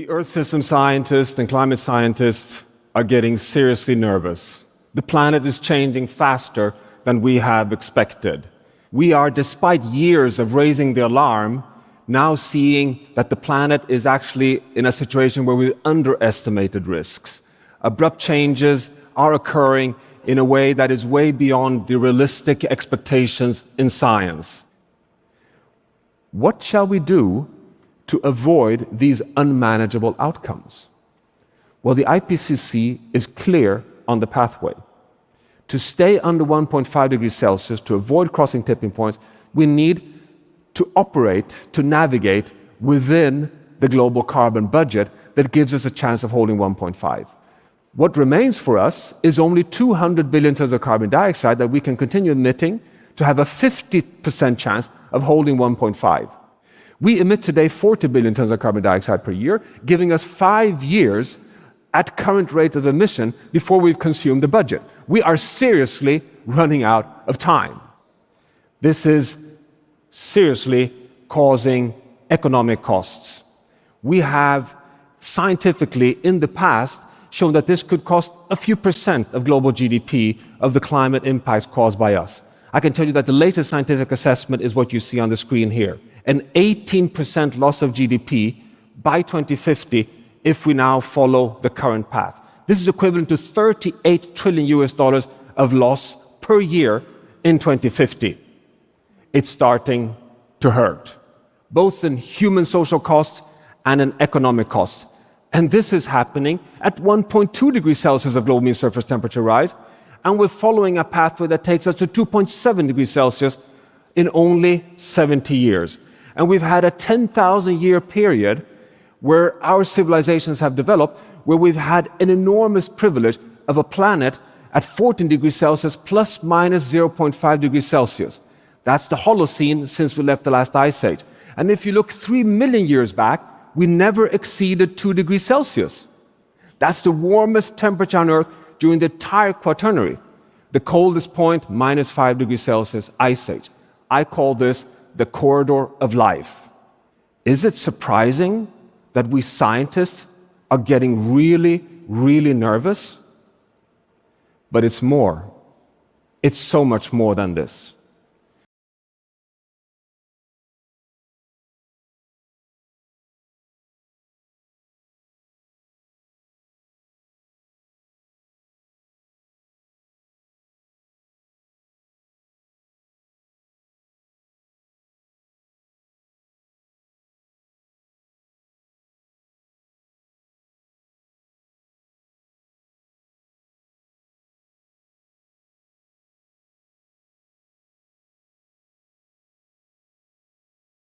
The Earth system scientists and climate scientists are getting seriously nervous. The planet is changing faster than we have expected. We are, despite years of raising the alarm, now seeing that the planet is actually in a situation where we underestimated risks. Abrupt changes are occurring in a way that is way beyond the realistic expectations in science. What shall we do to avoid these unmanageable outcomes? Well, the IPCC is clear on the pathway. To stay under 1.5 degrees Celsius, to avoid crossing tipping points, we need to operate, to navigate within the global carbon budget that gives us a chance of holding 1.5. What remains for us is only 200 billion tons of carbon dioxide that we can continue emitting to have a 50% chance of holding 1.5. We emit today 40 billion tons of carbon dioxide per year, giving us 5 years at current rate of emission before we've consumed the budget. We are seriously running out of time. This is seriously causing economic costs. We have scientifically in the past shown that this could cost a few percent of global GDP of the climate impacts caused by us. I can tell you that the latest scientific assessment is what you see on the screen here. An 18% loss of GDP by 2050 if we now follow the current path. This is equivalent to 38 trillion US dollars of loss per year in 2050. It's starting to hurt, both in human social costs and in economic costs. And this is happening at 1.2 degrees Celsius of global mean surface temperature rise, and we're following a pathway that takes us to 2.7 degrees Celsius in only 70 years. And we've had a 10,000-year period where our civilizations have developed, where we've had an enormous privilege of a planet at 14 degrees Celsius plus minus 0.5 degrees Celsius. That's the Holocene since we left the last ice age. And if you look 3 million years back, we never exceeded 2 degrees Celsius. That's the warmest temperature on Earth during the entire Quaternary. The coldest point, minus 5 degrees Celsius, ice age. I call this the corridor of life. Is it surprising that we scientists are getting really, really nervous? But it's more. It's so much more than this.